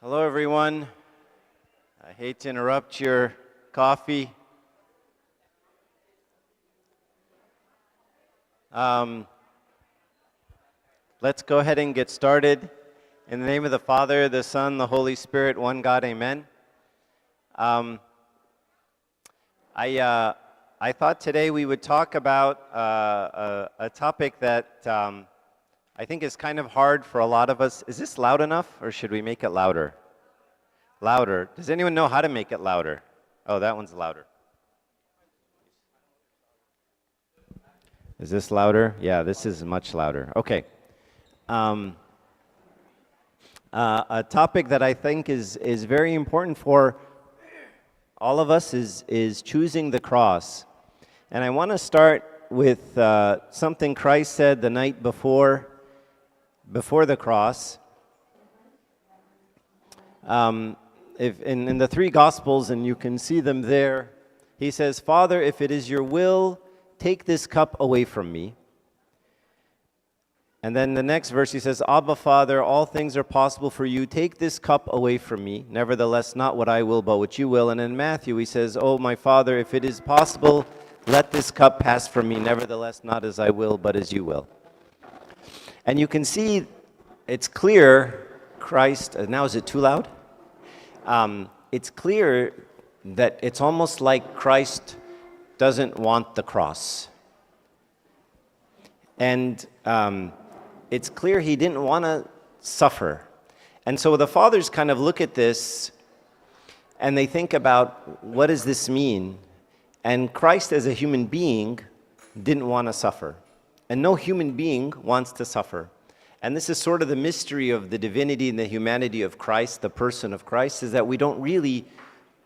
Hello, everyone. I hate to interrupt your coffee. Let's go ahead and get started. In the name of the Father, the Son, the Holy Spirit, one God, amen. I thought today we would talk about a topic that I think is kind of hard for a lot of us. Is this loud enough, or should we make it louder? Louder. Does anyone know how to make it louder? Oh, that one's louder. Is this louder? Yeah, this is much louder. Okay. A topic that I think is very important for all of us is choosing the cross. And I want to start with something Christ said the night before the cross. If in the three Gospels, and you can see them there, he says, "Father, if it is your will, take this cup away from me." And then the next verse he says, "Abba, Father, all things are possible for you. Take this cup away from me. Nevertheless, not what I will, but what you will." And in Matthew he says, "Oh, my Father, if it is possible, let this cup pass from me. Nevertheless, not as I will, but as you will." And you can see it's clear Christ, now is it too loud? It's clear that it's almost like Christ doesn't want the cross. And it's clear he didn't want to suffer. And so the fathers kind of look at this and they think about, what does this mean? And Christ as a human being didn't want to suffer. And no human being wants to suffer. And this is sort of the mystery of the divinity and the humanity of Christ, the person of Christ, is that we don't really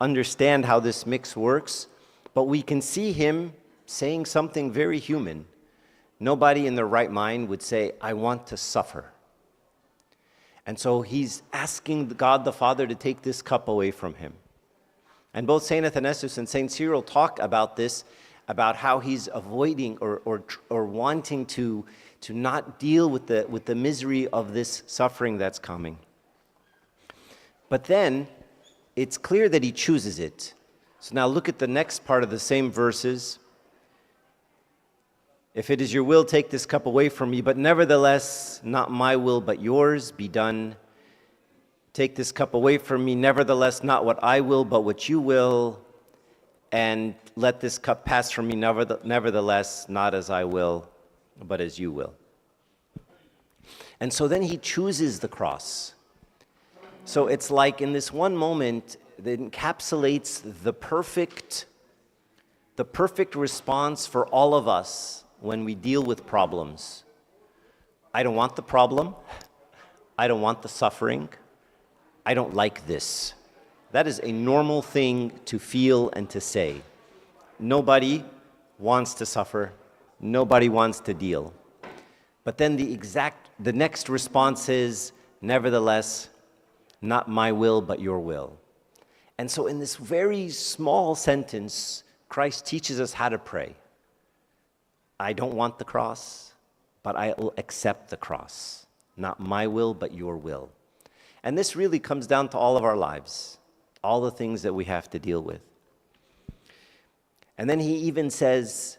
understand how this mix works, but we can see him saying something very human. Nobody in their right mind would say, "I want to suffer." And so he's asking God the Father to take this cup away from him. And both St. Athanasius and St. Cyril talk about this, about how he's avoiding or wanting to not deal with the misery of this suffering that's coming. But then it's clear that he chooses it. So now look at the next part of the same verses. "If it is your will, take this cup away from me, but nevertheless, not my will, but yours be done. Take this cup away from me, nevertheless, not what I will, but what you will. And let this cup pass from me, nevertheless, not as I will, but as you will." And so then he chooses the cross. So it's like in this one moment that encapsulates the perfect response for all of us when we deal with problems. I don't want the problem. I don't want the suffering. I don't like this. That is a normal thing to feel and to say. Nobody wants to suffer. Nobody wants to deal. But then the next response is, "Nevertheless, not my will, but your will." And so in this very small sentence, Christ teaches us how to pray. I don't want the cross, but I will accept the cross. Not my will, but your will. And this really comes down to all of our lives, all the things that we have to deal with. And then he even says,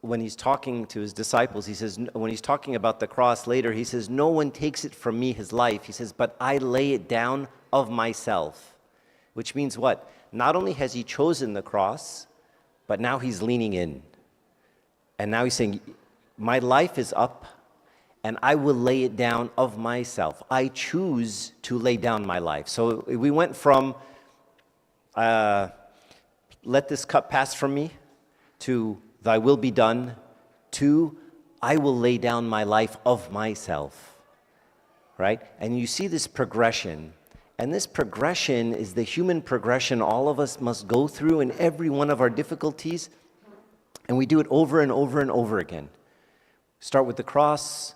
when he's talking to his disciples, he says, when he's talking about the cross later, he says, "No one takes it from me, his life." He says, "But I lay it down of myself." Which means what? Not only has he chosen the cross, but now he's leaning in. And now he's saying, my life is up, and I will lay it down of myself. I choose to lay down my life. So we went from, "Let this cup pass from me," to "Thy will be done," to "I will lay down my life of myself." Right? And you see this progression. And this progression is the human progression all of us must go through in every one of our difficulties. And we do it over and over and over again. Start with the cross,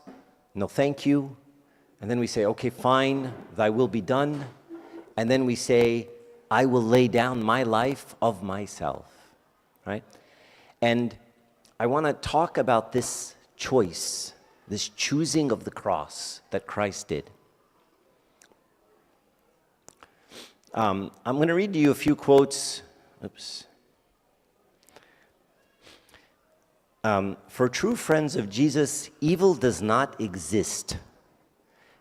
"No, thank you." And then we say, "Okay, fine, thy will be done." And then we say, "I will lay down my life of myself." Right? And I want to talk about this choice, this choosing of the cross that Christ did. I'm going to read to you a few quotes. Oops. For true friends of Jesus, evil does not exist.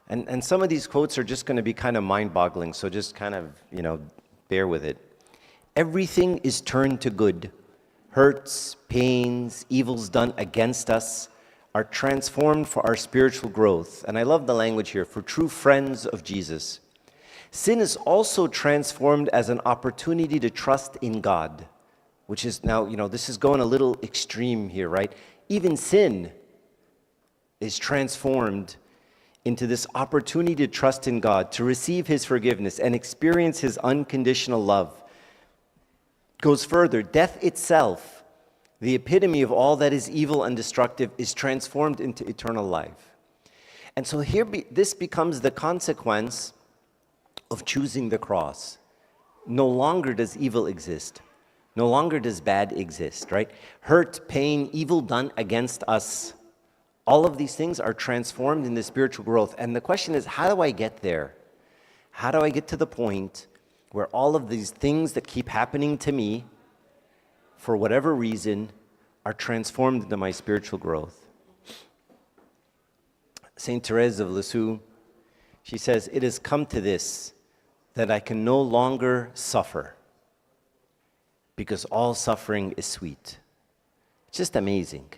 And some of these quotes are just going to be kind of mind-boggling, so just kind of, bear with it. Everything is turned to good. Hurts, pains, evils done against us are transformed for our spiritual growth. And I love the language here, for true friends of Jesus. Sin is also transformed as an opportunity to trust in God, which is now, this is going a little extreme here, right? Even sin is transformed into this opportunity to trust in God, to receive His forgiveness and experience His unconditional love. Goes further, death itself, the epitome of all that is evil and destructive, is transformed into eternal life. And so here, this becomes the consequence of choosing the cross. No longer does evil exist. No longer does bad exist, right? Hurt, pain, evil done against us, all of these things are transformed in the spiritual growth. And the question is, how do I get there? How do I get to the point where all of these things that keep happening to me, for whatever reason, are transformed into my spiritual growth? Saint Therese of Lisieux, she says, "It has come to this, that I can no longer suffer, because all suffering is sweet." It's just amazing.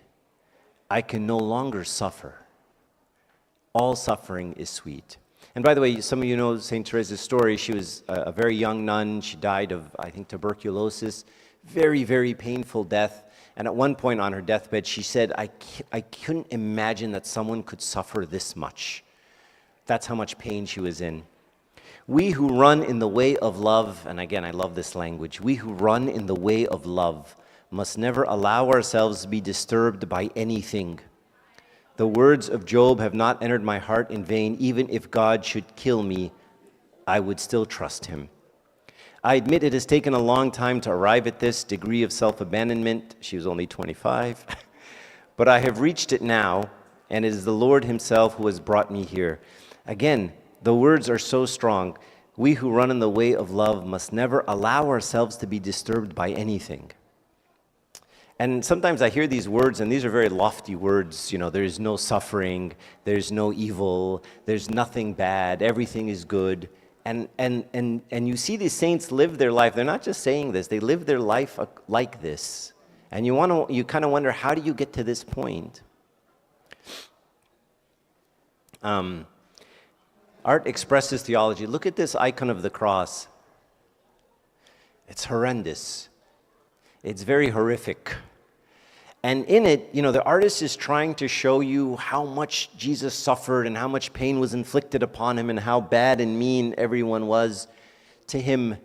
I can no longer suffer. All suffering is sweet. And by the way, some of you know St. Therese's story. She was a very young nun. She died of, I think, tuberculosis. Very, very painful death. And at one point on her deathbed, she said, I couldn't imagine that someone could suffer this much. That's how much pain she was in. We who run in the way of love, and again, I love this language, we who run in the way of love must never allow ourselves to be disturbed by anything. The words of Job have not entered my heart in vain. Even if God should kill me, I would still trust Him. I admit it has taken a long time to arrive at this degree of self-abandonment. She was only 25. But I have reached it now, and it is the Lord Himself who has brought me here. Again, the words are so strong. We who run in the way of love must never allow ourselves to be disturbed by anything. And sometimes I hear these words, and these are very lofty words. There's no suffering, there's no evil, there's nothing bad, everything is good. And you see these saints live their life. They're not just saying this, they live their life like this. And you kind of wonder, how do you get to this point? Art expresses theology. Look at this icon of the cross. It's horrendous. It's very horrific. And in it, the artist is trying to show you how much Jesus suffered and how much pain was inflicted upon Him and how bad and mean everyone was to Him.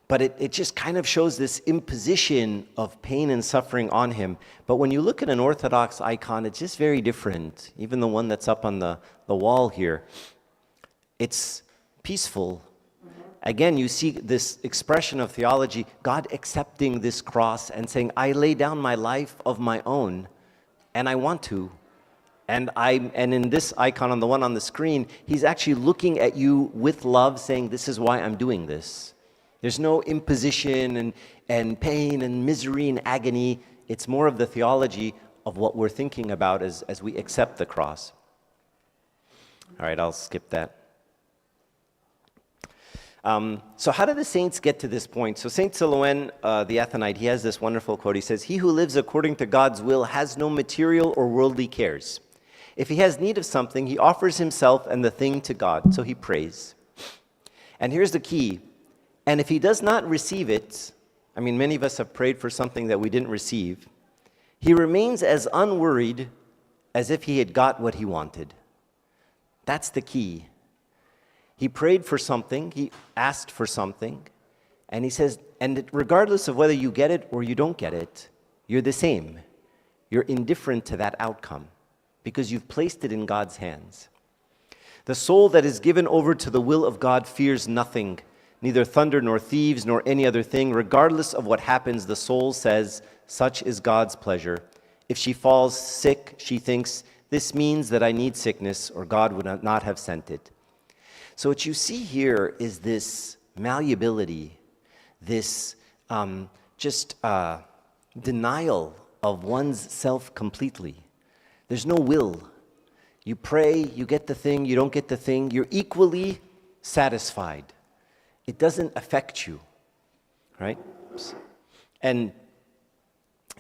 But it just kind of shows this imposition of pain and suffering on Him. But when you look at an Orthodox icon, it's just very different. Even the one that's up on the wall here. It's peaceful. Again, you see this expression of theology, God accepting this cross and saying, I lay down my life of my own, and I want to. And in this icon, on the one on the screen, He's actually looking at you with love, saying, this is why I'm doing this. There's no imposition and pain and misery and agony. It's more of the theology of what we're thinking about as we accept the cross. All right, I'll skip that. So how did the saints get to this point? So Saint Silouan, the Athonite, he has this wonderful quote. He says, "He who lives according to God's will has no material or worldly cares. If he has need of something, he offers himself and the thing to God." So he prays. And here's the key. And if he does not receive it, many of us have prayed for something that we didn't receive, he remains as unworried as if he had got what he wanted. That's the key. He prayed for something, he asked for something, and he says, and regardless of whether you get it or you don't get it, you're the same. You're indifferent to that outcome because you've placed it in God's hands. The soul that is given over to the will of God fears nothing, neither thunder nor thieves nor any other thing. Regardless of what happens, the soul says, such is God's pleasure. If she falls sick, she thinks, this means that I need sickness or God would not have sent it. So what you see here is this malleability, this denial of one's self completely. There's no will. You pray, you get the thing, you don't get the thing, you're equally satisfied. It doesn't affect you, right? And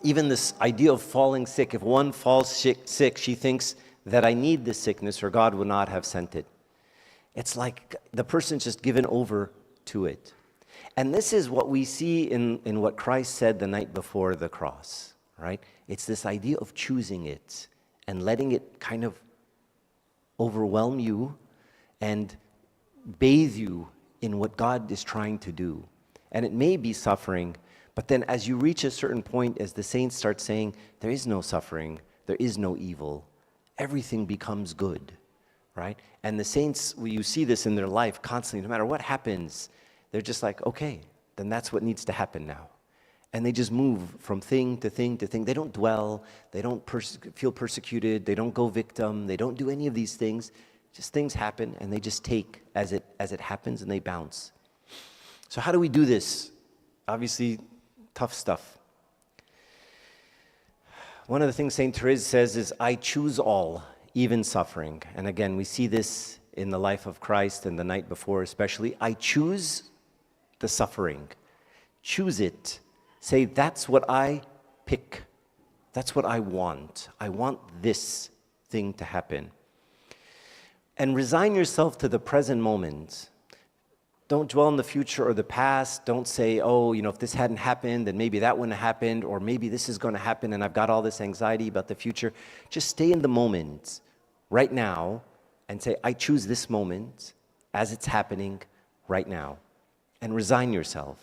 even this idea of falling sick, if one falls sick, she thinks that I need this sickness or God would not have sent it. It's like the person's just given over to it. And this is what we see in what Christ said the night before the cross, right? It's this idea of choosing it and letting it kind of overwhelm you and bathe you in what God is trying to do. And it may be suffering, but then as you reach a certain point, as the saints start saying, there is no suffering, there is no evil, everything becomes good, right? And the saints, you see this in their life constantly, no matter what happens, they're just like, okay, then that's what needs to happen now. And they just move from thing to thing to thing. They don't dwell, they don't feel persecuted, they don't go victim, they don't do any of these things. Just things happen and they just take as it happens and they bounce. So how do we do this? Obviously, tough stuff. One of the things St. Therese says is, I choose all, even suffering. And again, we see this in the life of Christ and the night before especially. I choose the suffering. Choose it. Say, that's what I pick. That's what I want. I want this thing to happen. And resign yourself to the present moment. Don't dwell in the future or the past. Don't say, oh, if this hadn't happened, then maybe that wouldn't have happened, or maybe this is going to happen and I've got all this anxiety about the future. Just stay in the moment right now and say, I choose this moment as it's happening right now. And resign yourself.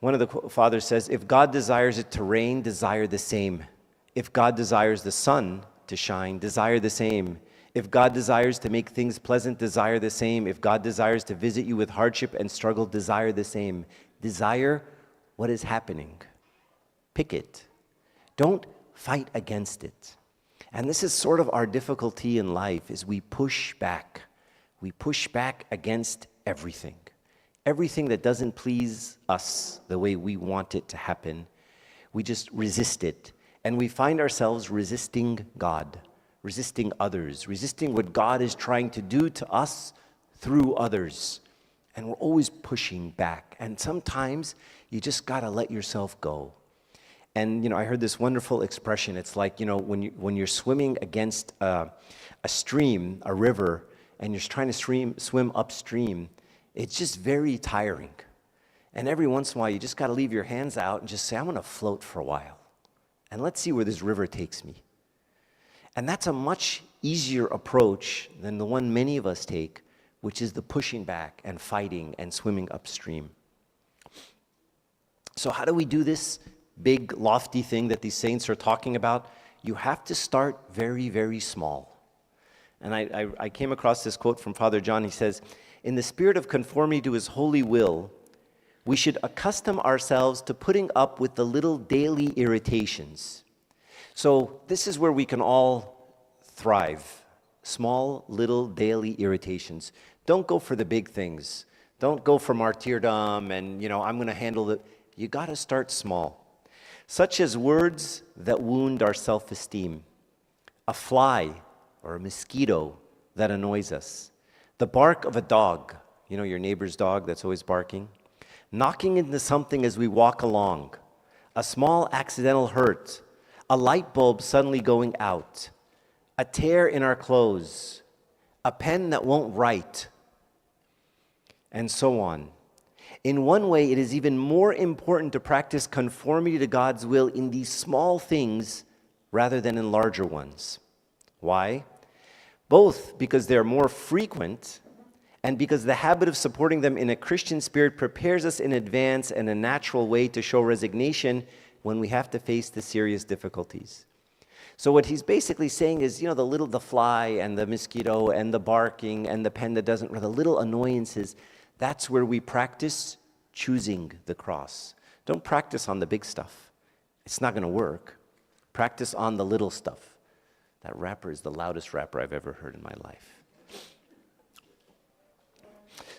One of the fathers says, if God desires it to rain, desire the same. If God desires the sun to shine, desire the same. If God desires to make things pleasant, desire the same. If God desires to visit you with hardship and struggle, desire the same. Desire what is happening. Pick it. Don't fight against it. And this is sort of our difficulty in life, is we push back. We push back against everything. Everything that doesn't please us the way we want it to happen, we just resist it. And we find ourselves resisting God, resisting others, resisting what God is trying to do to us through others. And we're always pushing back. And sometimes you just got to let yourself go. And, I heard this wonderful expression. It's like, when you're swimming against a stream, a river, and you're trying to swim upstream, it's just very tiring. And every once in a while, you just got to leave your hands out and just say, I'm going to float for a while. And let's see where this river takes me. And that's a much easier approach than the one many of us take, which is the pushing back and fighting and swimming upstream. So how do we do this big, lofty thing that these saints are talking about? You have to start very, very small. And I came across this quote from Father John. He says, in the spirit of conformity to his holy will, we should accustom ourselves to putting up with the little daily irritations. So this is where we can all thrive. Small, little daily irritations. Don't go for the big things. Don't go for martyrdom and, I'm going to handle it. You got to start small. Such as words that wound our self-esteem. A fly or a mosquito that annoys us. The bark of a dog, your neighbor's dog that's always barking. Knocking into something as we walk along. A small accidental hurt. A light bulb suddenly going out. A tear in our clothes. A pen that won't write. And so on. In one way, it is even more important to practice conformity to God's will in these small things rather than in larger ones. Why? Both because they're more frequent and because the habit of supporting them in a Christian spirit prepares us in advance in a natural way to show resignation when we have to face the serious difficulties. So what he's basically saying is, the fly and the mosquito and the barking and the pen that doesn't, or the little annoyances, that's where we practice choosing the cross. Don't practice on the big stuff. It's not going to work. Practice on the little stuff. That rapper is the loudest rapper I've ever heard in my life.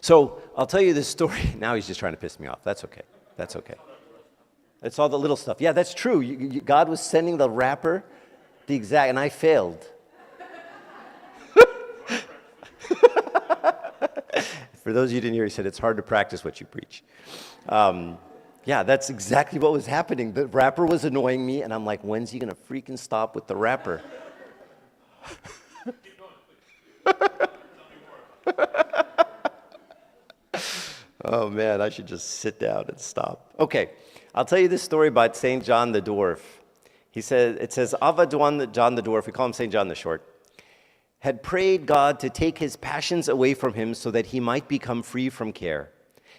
So I'll tell you this story. Now he's just trying to piss me off. That's okay. That's okay. It's all the little stuff. Yeah, that's true. God was sending the rapper and I failed. For those of you who didn't hear, he said, it's hard to practice what you preach. Yeah, that's exactly what was happening. The rapper was annoying me, and I'm like, when's he going to freaking stop with the rapper? Oh, man, I should just sit down and stop. Okay, I'll tell you this story about St. John the Dwarf. It says, Ava John the Dwarf, we call him St. John the Short, had prayed God to take his passions away from him so that he might become free from care.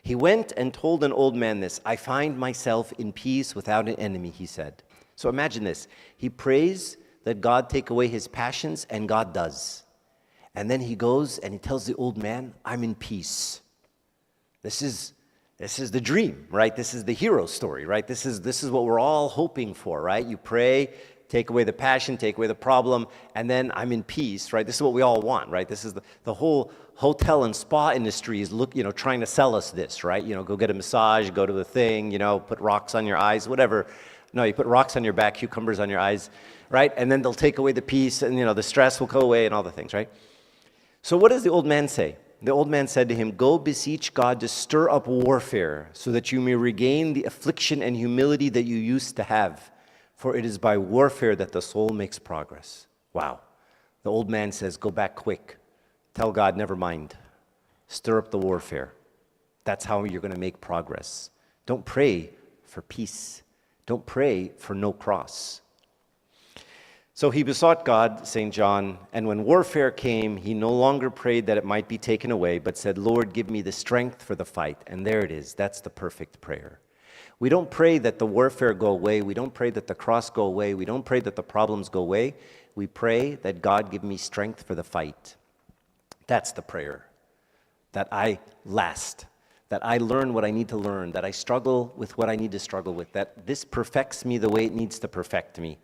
He went and told an old man this, I find myself in peace without an enemy, he said. So imagine this. He prays that God take away his passions, and God does. And then he goes and he tells the old man, I'm in peace. This is the dream, right? This is the hero story, right? This is what we're all hoping for, right? You pray, take away the passion, take away the problem, and then I'm in peace, right? This is what we all want, right? This is the whole hotel and spa industry is trying to sell us this, right? Go get a massage, go to the thing, put rocks on your eyes, whatever. No, you put rocks on your back, cucumbers on your eyes, right? And then they'll take away the peace, and the stress will go away and all the things, right? So what does the old man say? The old man said to him, go beseech God to stir up warfare so that you may regain the affliction and humility that you used to have. For it is by warfare that the soul makes progress. Wow. The old man says, go back quick. Tell God, never mind. Stir up the warfare. That's how you're going to make progress. Don't pray for peace. Don't pray for no cross. So he besought God, St. John, and when warfare came, he no longer prayed that it might be taken away, but said, Lord, give me the strength for the fight. And there it is. That's the perfect prayer. We don't pray that the warfare go away. We don't pray that the cross go away. We don't pray that the problems go away. We pray that God give me strength for the fight. That's the prayer. That I last. That I learn what I need to learn. That I struggle with what I need to struggle with. That this perfects me the way it needs to perfect me.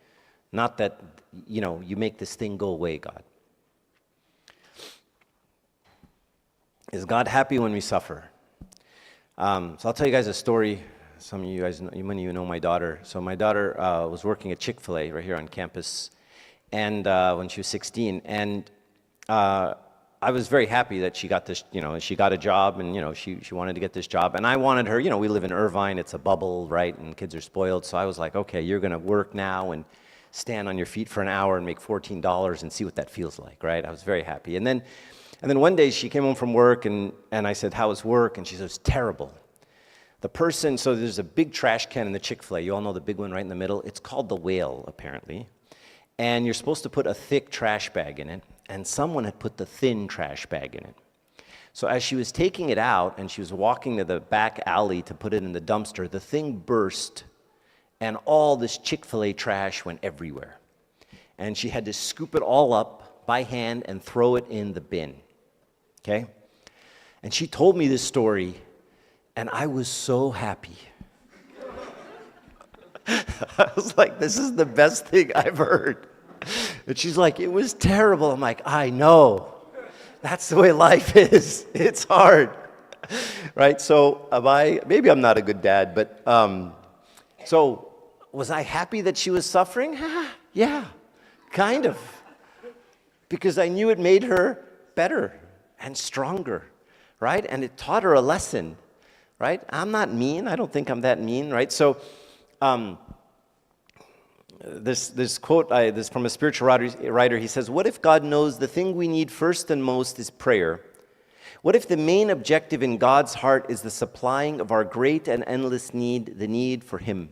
Not that, you make this thing go away, God. Is God happy when we suffer? So I'll tell you guys a story. Some of you guys, many of you know my daughter. So my daughter was working at Chick-fil-A right here on campus, and when she was 16, and I was very happy that she got this, she got a job, and she wanted to get this job, and I wanted her. We live in Irvine, it's a bubble, right, and kids are spoiled. So I was like, okay, you're gonna work now and stand on your feet for an hour and make $14 and see what that feels like, right? I was very happy, and then one day she came home from work, and I said, how was work? And she said, it was terrible. So there's a big trash can in the Chick-fil-A. You all know the big one right in the middle. It's called the Whale, apparently. And you're supposed to put a thick trash bag in it. And someone had put the thin trash bag in it. So as she was taking it out and she was walking to the back alley to put it in the dumpster, the thing burst and all this Chick-fil-A trash went everywhere. And she had to scoop it all up by hand and throw it in the bin. Okay? And she told me this story, and I was so happy. I was like, this is the best thing I've heard. And she's like, it was terrible. I'm like, I know. That's the way life is. It's hard. Right? So maybe I'm not a good dad, but so was I happy that she was suffering? Yeah, kind of. Because I knew it made her better and stronger, right? And it taught her a lesson. Right? I'm not mean. I don't think I'm that mean, right? So this quote, this from a spiritual writer, he says, what if God knows the thing we need first and most is prayer? What if the main objective in God's heart is the supplying of our great and endless need, the need for Him?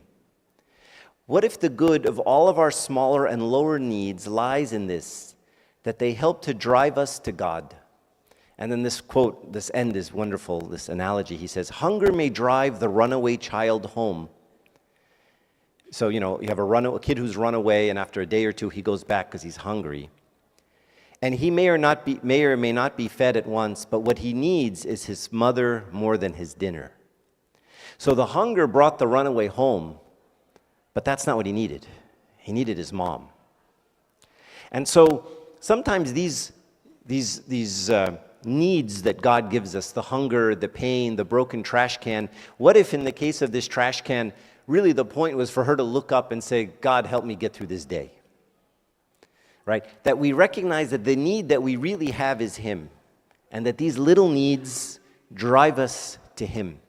What if the good of all of our smaller and lower needs lies in this, that they help to drive us to God? And then this quote, this end is wonderful, this analogy. He says, hunger may drive the runaway child home. So, you have a kid who's run away, and after a day or two, he goes back because he's hungry. And he may or may not be fed at once, but what he needs is his mother more than his dinner. So the hunger brought the runaway home, but that's not what he needed. He needed his mom. And so sometimes these needs that God gives us, the hunger, the pain, the broken trash can, what if in the case of this trash can, really the point was for her to look up and say, God, help me get through this day? Right? That we recognize that the need that we really have is Him, and that these little needs drive us to Him.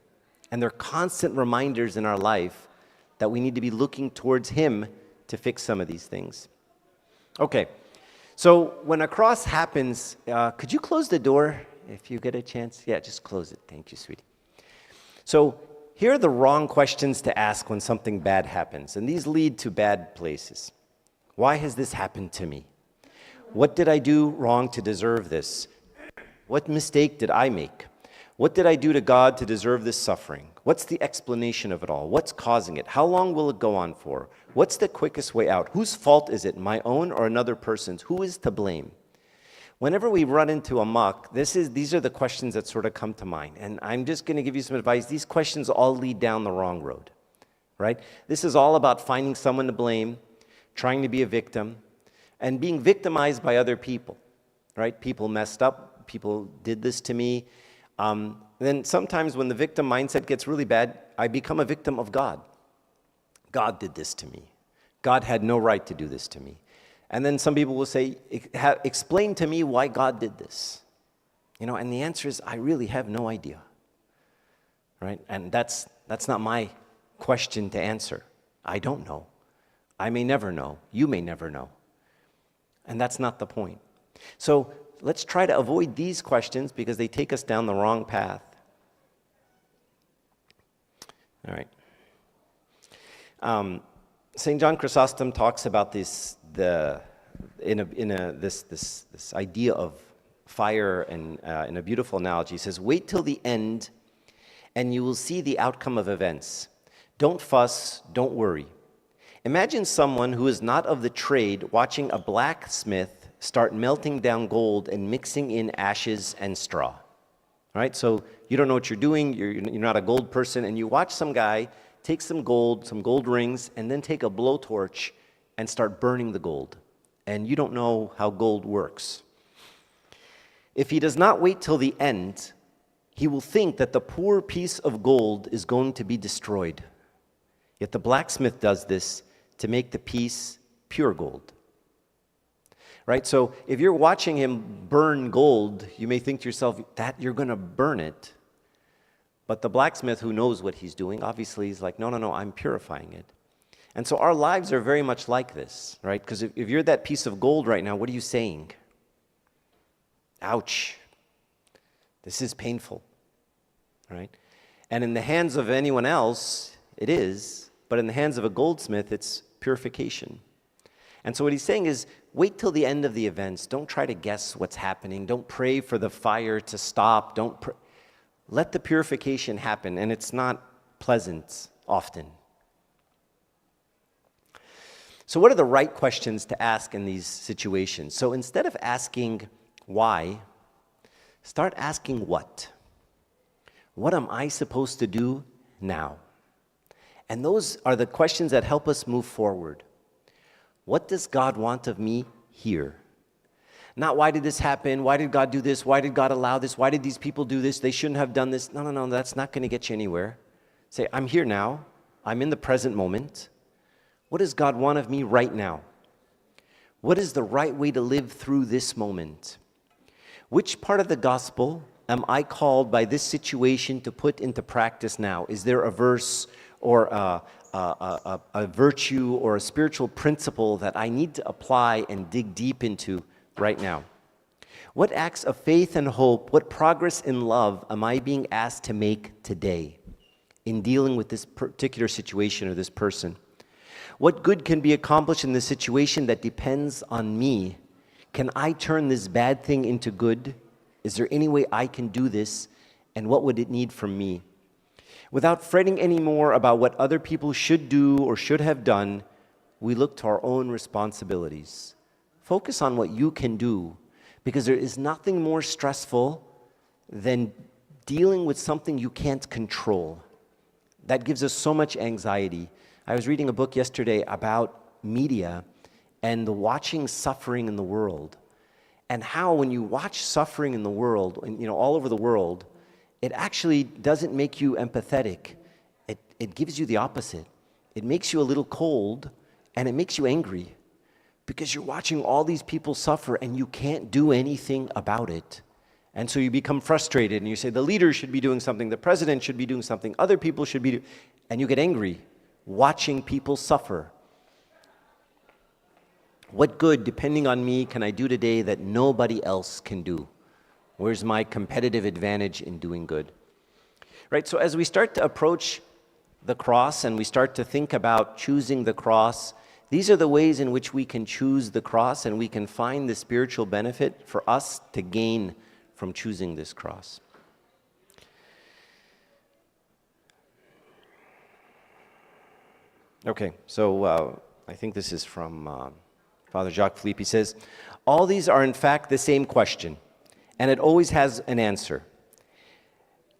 And they're constant reminders in our life that we need to be looking towards Him to fix some of these things. Okay, so when a cross happens, could you close the door if you get a chance? Yeah, just close it. Thank you, sweetie. So here are the wrong questions to ask when something bad happens, and these lead to bad places. Why has this happened to me? What did I do wrong to deserve this? What mistake did I make? What did I do to God to deserve this suffering? What's the explanation of it all? What's causing it? How long will it go on for? What's the quickest way out? Whose fault is it, my own or another person's? Who is to blame? Whenever we run into a muck, these are the questions that sort of come to mind. And I'm just going to give you some advice. These questions all lead down the wrong road, right? This is all about finding someone to blame, trying to be a victim, and being victimized by other people, right? People messed up. People did this to me. Then sometimes when the victim mindset gets really bad, I become a victim of God. God did this to me. God had no right to do this to me. And then some people will say, explain to me why God did this. And the answer is, I really have no idea. Right? And that's not my question to answer. I don't know. I may never know. You may never know. And that's not the point. So let's try to avoid these questions because they take us down the wrong path. All right. St. John Chrysostom talks about this idea of fire and in a beautiful analogy. He says, wait till the end and you will see the outcome of events. Don't fuss, don't worry. Imagine someone who is not of the trade watching a blacksmith start melting down gold and mixing in ashes and straw. Right? So you don't know what you're doing, you're not a gold person, and you watch some guy take some gold rings, and then take a blowtorch and start burning the gold. And you don't know how gold works. If he does not wait till the end, he will think that the poor piece of gold is going to be destroyed. Yet the blacksmith does this to make the piece pure gold. Right? So if you're watching him burn gold, you may think to yourself that you're going to burn it. But the blacksmith who knows what he's doing, obviously is like, no, I'm purifying it. And so our lives are very much like this, right? Because if you're that piece of gold right now, what are you saying? Ouch. This is painful, right? And in the hands of anyone else, it is. But in the hands of a goldsmith, it's purification. And so what he's saying is, wait till the end of the events. Don't try to guess what's happening. Don't pray for the fire to stop. Let the purification happen, and it's not pleasant often. So what are the right questions to ask in these situations? So instead of asking why, start asking what. What am I supposed to do now? And those are the questions that help us move forward. What does God want of me here? Not why did this happen? Why did God do this? Why did God allow this? Why did these people do this? They shouldn't have done this. No, that's not going to get you anywhere. Say, I'm here now. I'm in the present moment. What does God want of me right now? What is the right way to live through this moment? Which part of the gospel am I called by this situation to put into practice now? Is there a verse or a virtue or a spiritual principle that I need to apply and dig deep into right now? What acts of faith and hope, what progress in love am I being asked to make today in dealing with this particular situation or this person? What good can be accomplished in this situation that depends on me? Can I turn this bad thing into good? Is there any way I can do this? And what would it need from me? Without fretting anymore about what other people should do or should have done, we look to our own responsibilities. Focus on what you can do, because there is nothing more stressful than dealing with something you can't control. That gives us so much anxiety. I was reading a book yesterday about media and the watching suffering in the world. and how when you watch suffering in the world, and, all over the world, it actually doesn't make you empathetic. It gives you the opposite. It makes you a little cold, and it makes you angry, because you're watching all these people suffer and you can't do anything about it. And so you become frustrated and you say the leader should be doing something, the president should be doing something, other people should be and you get angry watching people suffer. What good, depending on me, can I do today that nobody else can do? Where's my competitive advantage in doing good? Right, so as we start to approach the cross and we start to think about choosing the cross, these are the ways in which we can choose the cross and we can find the spiritual benefit for us to gain from choosing this cross. Okay, so I think this is from Father Jacques Philippe. He says, all these are in fact the same question, and it always has an answer.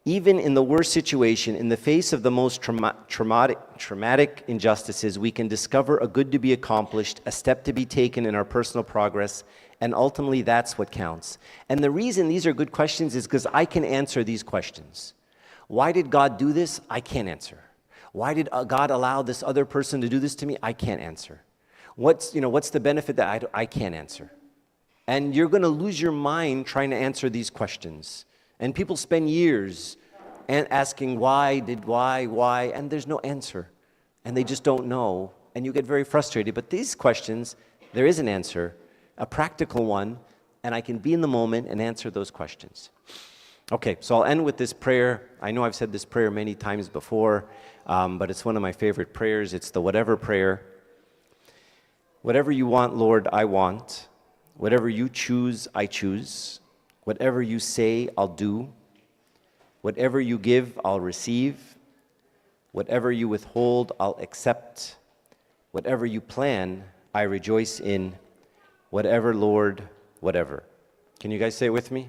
Even in the worst situation, in the face of the most traumatic injustices, we can discover a good to be accomplished, a step to be taken in our personal progress, and ultimately that's what counts. And the reason these are good questions is because I can answer these questions. Why did God do this? I can't answer. Why did God allow this other person to do this to me? I can't answer. What's the benefit that I can't answer? And you're going to lose your mind trying to answer these questions. And people spend years asking why, and there's no answer. And they just don't know, and you get very frustrated. But these questions, there is an answer, a practical one, and I can be in the moment and answer those questions. Okay, so I'll end with this prayer. I know I've said this prayer many times before, but it's one of my favorite prayers. It's the whatever prayer. Whatever you want, Lord, I want. Whatever you choose, I choose. Whatever you say, I'll do. Whatever you give, I'll receive. Whatever you withhold, I'll accept. Whatever you plan, I rejoice in. Whatever, Lord, whatever. Can you guys say it with me?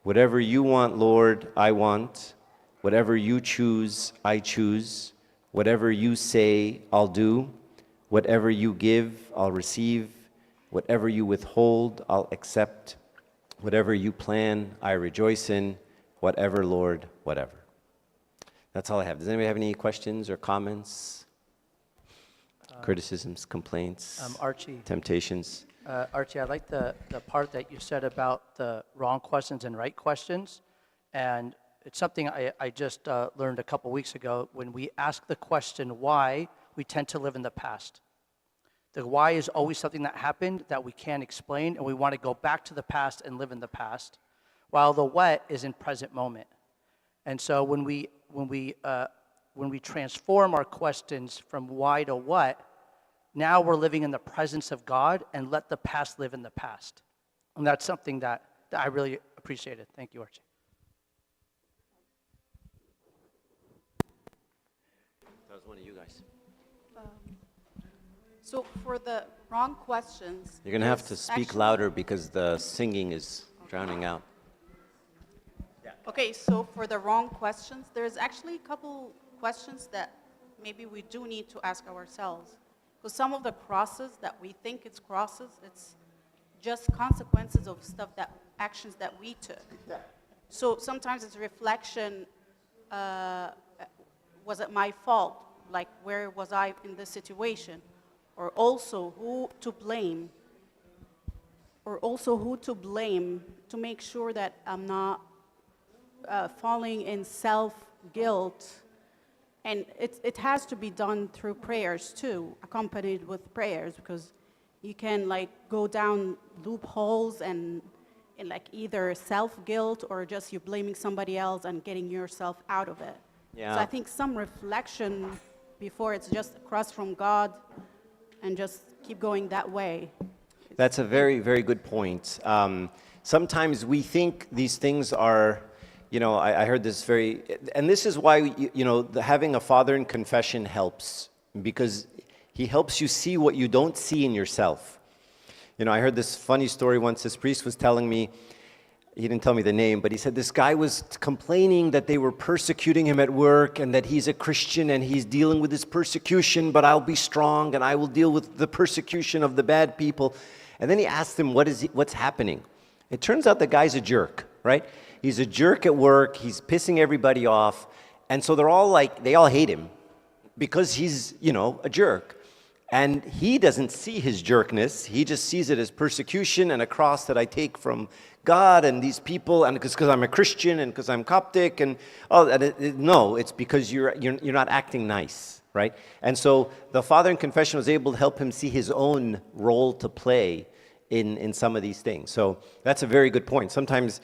Whatever you want, Lord, I want. Whatever you choose, I choose. Whatever you say, I'll do. Whatever you give, I'll receive. Whatever you withhold, I'll accept. Whatever you plan, I rejoice in. Whatever, Lord, whatever. That's all I have. Does anybody have any questions or comments? Criticisms, complaints, Archie, temptations? Archie, I like the part that you said about the wrong questions and right questions. And it's something I just learned a couple weeks ago. When we ask the question why, we tend to live in the past. The why is always something that happened that we can't explain, and we want to go back to the past and live in the past, while the what is in present moment. And so when we transform our questions from why to what, now we're living in the presence of God and let the past live in the past. And that's something that I really appreciated. Thank you, Archie. That was one of you guys. So for the wrong questions... You're going to have to speak louder because the singing is drowning out. Okay, so for the wrong questions, there's actually a couple questions that maybe we do need to ask ourselves. Because some of the crosses that we think it's crosses, it's just consequences of actions that we took. So sometimes it's reflection, was it my fault? Like, where was I in this situation? Or also who to blame to make sure that I'm not falling in self-guilt. And it has to be done through prayers too, accompanied with prayers, because you can go down loopholes and either self-guilt or just you blaming somebody else and getting yourself out of it. Yeah. So I think some reflection before it's just across from God and just keep going that way. That's a very, very good point. Sometimes we think these things are, I heard this and this is why, having a father in confession helps, because he helps you see what you don't see in yourself. I heard this funny story once. This priest was telling me, he didn't tell me the name, but he said this guy was complaining that they were persecuting him at work and that he's a Christian and he's dealing with this persecution, but I'll be strong and I will deal with the persecution of the bad people. And then he asked him, what's happening? It turns out the guy's a jerk, right? He's a jerk at work. He's pissing everybody off. And so they all hate him because he's, a jerk. And he doesn't see his jerkness. He just sees it as persecution and a cross that I take from God and these people, and because I'm a Christian and because I'm Coptic, and no, it's because you're not acting nice, right? And so the father in confession was able to help him see his own role to play in some of these things. So that's a very good point. Sometimes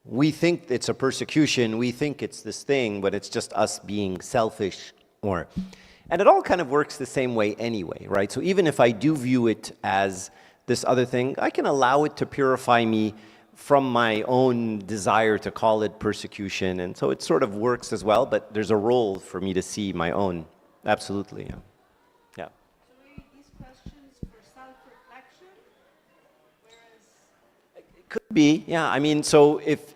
we think it's a persecution, we think it's this thing, but it's just us being selfish, and it all kind of works the same way anyway, right? So even if I do view it as this other thing, I can allow it to purify me from my own desire to call it persecution. And so it sort of works as well, but there's a role for me to see my own. Absolutely, yeah. Yeah. So maybe these questions for self-reflection, whereas... It could be, yeah. I mean, so if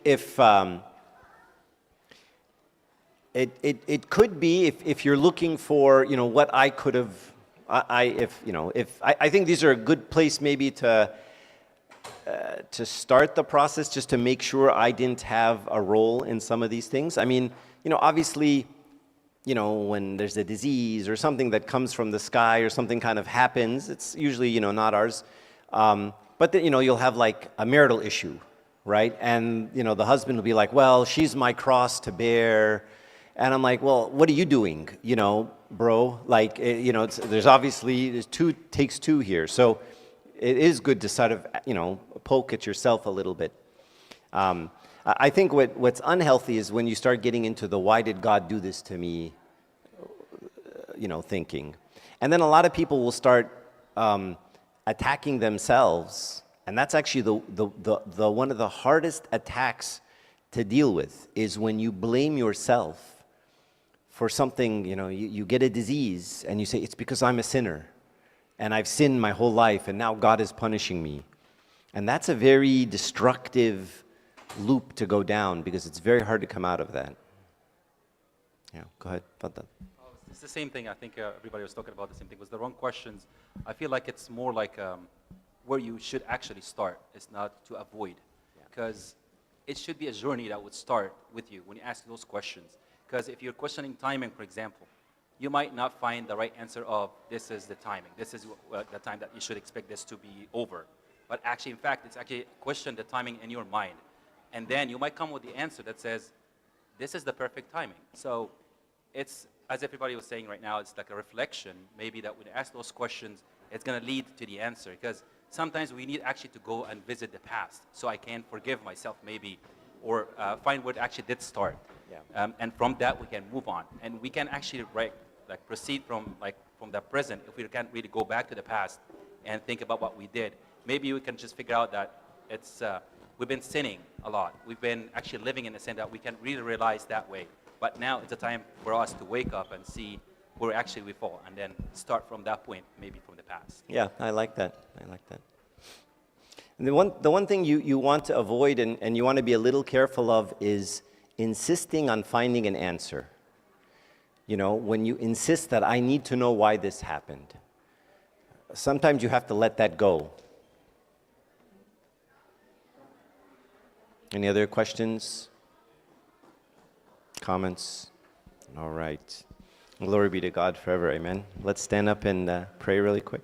it could be if you're looking for, what I could have, I think these are a good place maybe to start the process, just to make sure I didn't have a role in some of these things. I mean, obviously, when there's a disease or something that comes from the sky or something kind of happens, it's usually, not ours. But then, you'll have like a marital issue, right? And, the husband will be like, well, she's my cross to bear. And I'm like, well, what are you doing, bro? Like, there's takes two here. So it is good to sort of, poke at yourself a little bit. I think what's unhealthy is when you start getting into the why did God do this to me, thinking. And then a lot of people will start attacking themselves. And that's actually the one of the hardest attacks to deal with, is when you blame yourself for something. You get a disease and you say, it's because I'm a sinner and I've sinned my whole life and now God is punishing me. And that's a very destructive loop to go down, because it's very hard to come out of that. Yeah, go ahead, Fadal. It's the same thing. I think everybody was talking about the same thing. It was the wrong questions. I feel like it's more like where you should actually start. It's not to avoid, because it should be a journey that would start with you when you ask those questions. Because if you're questioning timing, for example, you might not find the right answer of this is the timing. This is the time that you should expect this to be over. But actually, in fact, it's actually question the timing in your mind. And then you might come with the answer that says, this is the perfect timing. So it's, as everybody was saying right now, it's like a reflection, maybe, that when you ask those questions, it's going to lead to the answer. Because sometimes we need actually to go and visit the past, so I can forgive myself maybe, or find where it actually did start. Yeah. And from that, we can move on. And we can actually proceed from the present. If we can't really go back to the past and think about what we did, maybe we can just figure out that it's we've been sinning a lot. We've been actually living in a sin that we can really realize that way. But now it's a time for us to wake up and see where actually we fall, and then start from that point, maybe from the past. Yeah, I like that. I like that. And the one thing you want to avoid and you want to be a little careful of is insisting on finding an answer. When you insist that I need to know why this happened, sometimes you have to let that go. Any other questions? Comments? All right. Glory be to God forever. Amen. Let's stand up and pray really quick.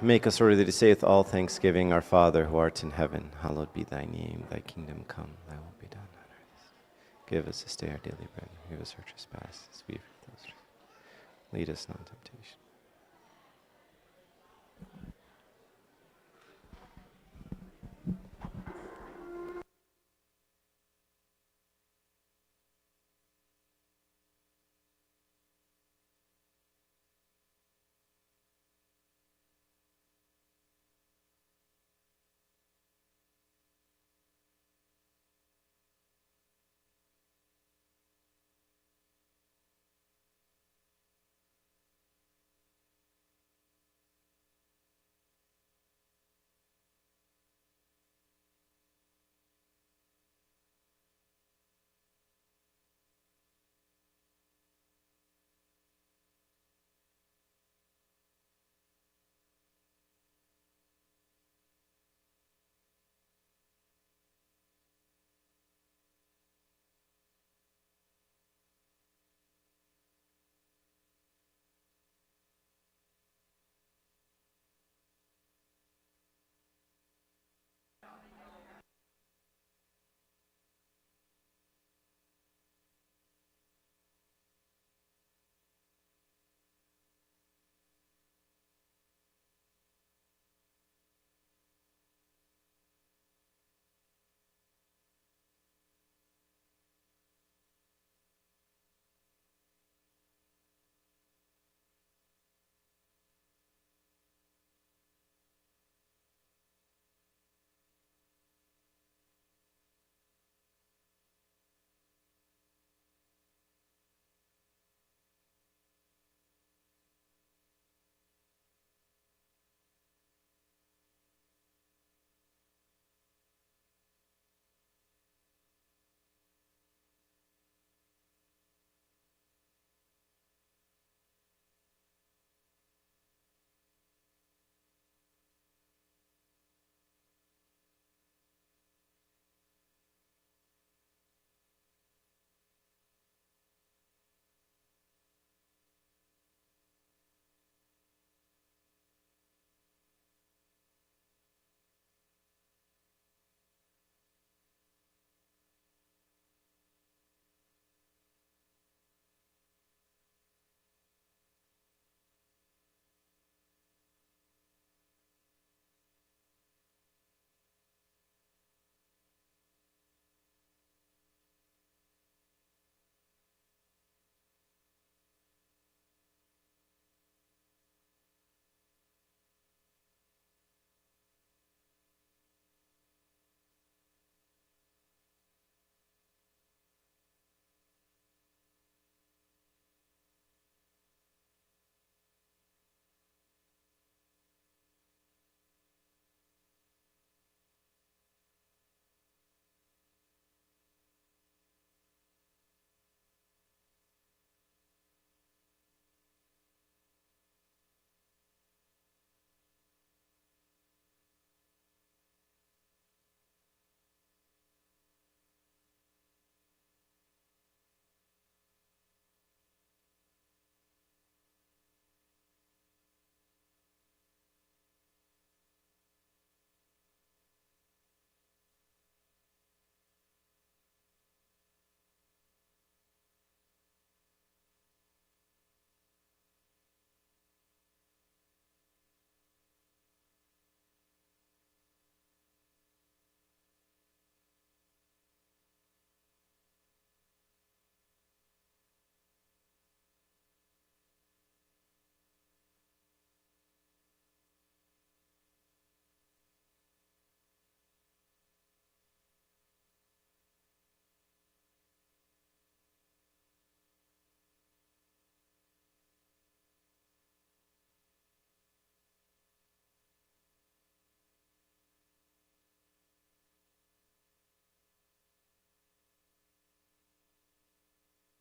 Make us worthy to say with all thanksgiving, Our Father who art in heaven, hallowed be thy name. Thy kingdom come, thy will be done on earth. Give us this day our daily bread. Forgive us our trespasses, we forgive those. Lead us not into temptation.